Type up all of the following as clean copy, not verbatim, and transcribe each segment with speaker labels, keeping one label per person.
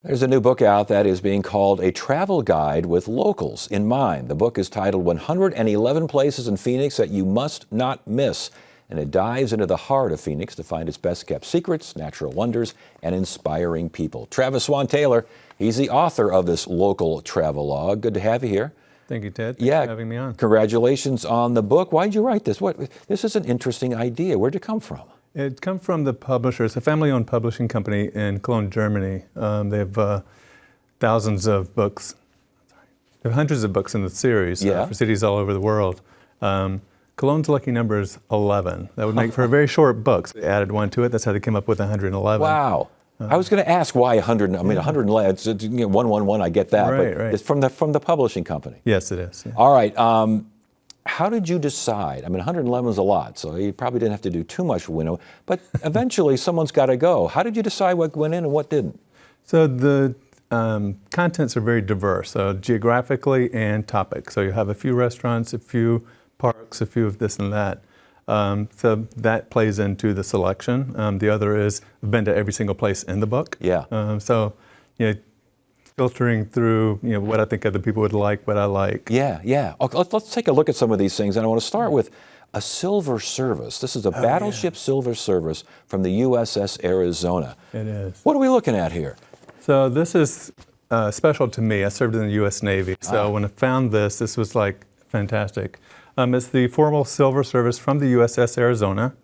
Speaker 1: There's a new book out that is being called A Travel Guide with Locals in Mind. The book is titled 111 Places in Phoenix That You Must Not Miss, and it dives into the heart of Phoenix to find its best-kept secrets, natural wonders, and inspiring people. Travis Swan Taylor, he's the author of this local travel log. Good to have you here.
Speaker 2: Thank you, Ted. Thanks for having me on.
Speaker 1: Congratulations on the book. Why did you write this? This is an interesting idea. Where'd it come from?
Speaker 2: It comes from the publisher. It's a family-owned publishing company in Cologne, Germany. They have thousands of books. They have hundreds of books in the series for cities all over the world. Cologne's lucky number is 11. That would make for a very short book. So they added one to it. That's how they came up with 111.
Speaker 1: Wow. I was going to ask why 100. I mean, 111. It's 111. I get that.
Speaker 2: Right,
Speaker 1: but
Speaker 2: right.
Speaker 1: It's from the publishing company.
Speaker 2: Yes, it is. Yeah.
Speaker 1: All right. How did you decide? I mean, 111 is a lot, so you probably didn't have to do too much winnow, but eventually someone's got to go. How did you decide what went in and what didn't?
Speaker 2: So the contents are very diverse, so geographically and topic. So you have a few restaurants, a few parks, a few of this and that. So that plays into the selection. The other is I've been to every single place in the book.
Speaker 1: Yeah.
Speaker 2: So, filtering through, what I think other people would like, what I like.
Speaker 1: Yeah. Okay, let's take a look at some of these things, and I want to start with a silver service. This is a battleship silver service from the USS Arizona.
Speaker 2: It is.
Speaker 1: What are we looking at here?
Speaker 2: So this is special to me. I served in the U.S. Navy, so when I found this was like fantastic. It's the formal silver service from the USS Arizona,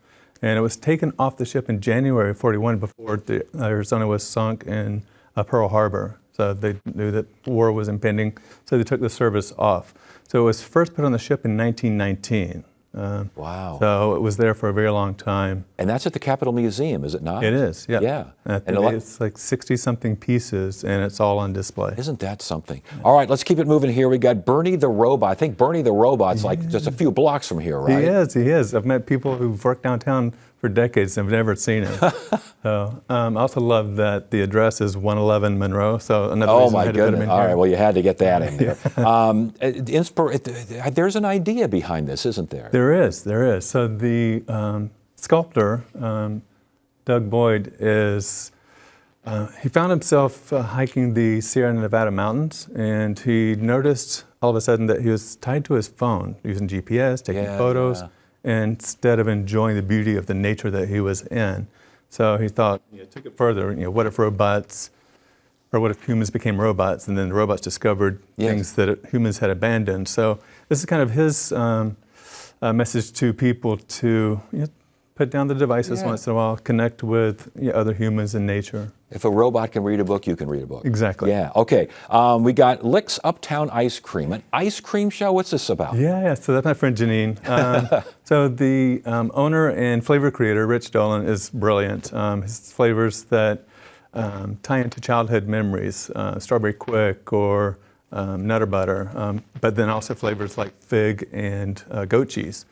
Speaker 2: and it was taken off the ship in January of '41 before the Arizona was sunk in Pearl Harbor. So they knew that war was impending, so they took the service off. So it was first put on the ship in 1919.
Speaker 1: Wow.
Speaker 2: So it was there for a very long time.
Speaker 1: And that's at the Capitol Museum, is it not?
Speaker 2: It is, yeah.
Speaker 1: Yeah.
Speaker 2: And it's like 60-something pieces, and it's all on display.
Speaker 1: Isn't that something? All right, let's keep it moving here. We got Bernie the Robot. I think Bernie the Robot's like just a few blocks from here, right?
Speaker 2: He is. I've met people who've worked downtown for decades and have never seen him. So I also love that the address is 111 Monroe. So another reason I had to put him in here.
Speaker 1: All right, well, you had to get that in there. There's an idea behind this, isn't there?
Speaker 2: There is. So the sculptor, Doug Boyd, he found himself hiking the Sierra Nevada mountains, and he noticed all of a sudden that he was tied to his phone, using GPS, taking photos, instead of enjoying the beauty of the nature that he was in. So he thought, took it further, what if humans became robots, and then the robots discovered things that humans had abandoned. So this is kind of his message to people to put down the devices once in a while, connect with other humans and nature.
Speaker 1: If a robot can read a book, you can read a book.
Speaker 2: Exactly.
Speaker 1: Yeah, okay. We got Licks Uptown Ice Cream, an ice cream show. What's this about?
Speaker 2: Yeah, so that's my friend Janine. So the owner and flavor creator, Rich Dolan, is brilliant. His flavors that tie into childhood memories, strawberry quick or Nutter Butter, but then also flavors like fig and goat cheese,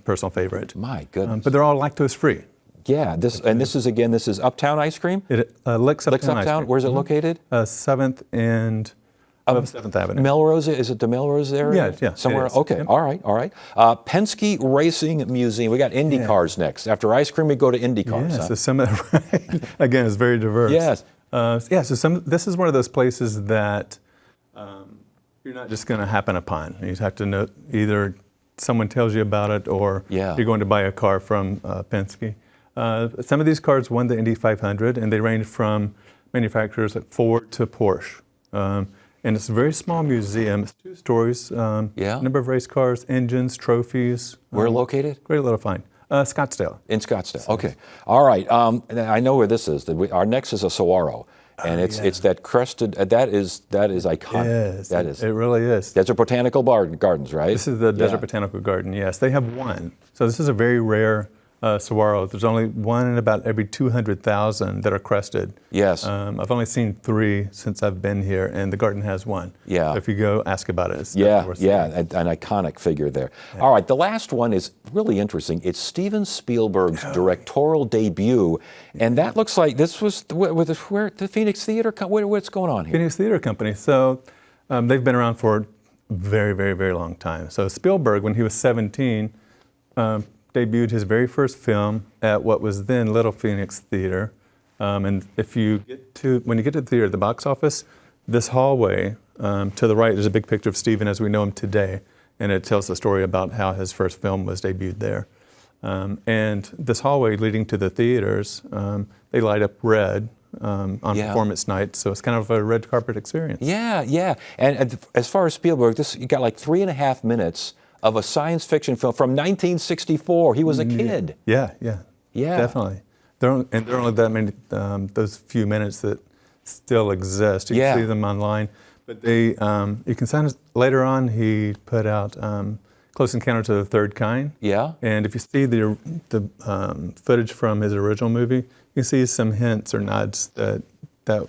Speaker 2: personal favorite.
Speaker 1: My goodness.
Speaker 2: But they're all lactose free.
Speaker 1: Yeah, this is Uptown Ice Cream?
Speaker 2: Licks Uptown Ice Cream.
Speaker 1: Where's it located?
Speaker 2: 7th and 7th Avenue.
Speaker 1: Melrose, is it the Melrose area?
Speaker 2: Yeah.
Speaker 1: Somewhere, okay, all right. Penske Racing Museum, we got Indy cars next. After ice cream, we go to Indy cars.
Speaker 2: Yes, so some of again, it's very diverse.
Speaker 1: Yes.
Speaker 2: So this is one of those places that you're not just going to happen upon. You have to know either someone tells you about it or you're going to buy a car from Penske. Some of these cars won the Indy 500, and they range from manufacturers like Ford to Porsche. And it's a very small museum. It's 2 stories. Number of race cars, engines, trophies.
Speaker 1: Where located?
Speaker 2: Great little find. Scottsdale.
Speaker 1: In Scottsdale. Okay. All right. I know where this is. Our next is a saguaro. And it's that crested. That is iconic.
Speaker 2: Yes,
Speaker 1: that is.
Speaker 2: It really is.
Speaker 1: Desert Botanical Gardens, right?
Speaker 2: This is the Desert Botanical Garden. Yes, they have one. So this is a very rare saguaro. There's only one in about every 200,000 that are crested.
Speaker 1: Yes.
Speaker 2: I've only seen 3 since I've been here, and the garden has one.
Speaker 1: Yeah.
Speaker 2: So if you go, ask about it. It's
Speaker 1: an iconic figure there. Yeah. All right, the last one is really interesting. It's Steven Spielberg's directorial debut, and that looks like this was where the Phoenix Theater. What's going on here?
Speaker 2: Phoenix Theater Company. So they've been around for a very, very, very long time. So Spielberg, when he was 17. Debuted his very first film at what was then Little Phoenix Theater, And when you get to the theater, the box office, this hallway to the right is a big picture of Steven as we know him today, and it tells the story about how his first film was debuted there. And this hallway leading to the theaters, they light up red on performance night, so it's kind of a red carpet experience.
Speaker 1: Yeah, yeah. And as far as Spielberg, you got like 3.5 minutes of a science fiction film from 1964. He was a kid.
Speaker 2: Yeah, definitely. There are only that many, those few minutes that still exist. You can see them online. But you can sign later on. He put out Close Encounters of the Third Kind. Yeah. And if you see the footage from his original movie, you can see some hints or nods that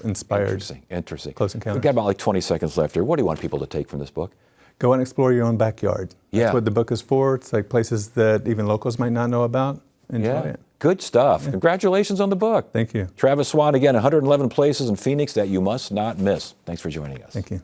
Speaker 2: inspired.
Speaker 1: Interesting.
Speaker 2: Close Encounters.
Speaker 1: We've got about like 20 seconds left here. What do you want people to take from this book?
Speaker 2: Go and explore your own backyard. That's what the book is for. It's like places that even locals might not know about. Enjoy it.
Speaker 1: Good stuff. Yeah. Congratulations on the book.
Speaker 2: Thank you.
Speaker 1: Travis Swan, again, 111 places in Phoenix that you must not miss. Thanks for joining us.
Speaker 2: Thank you.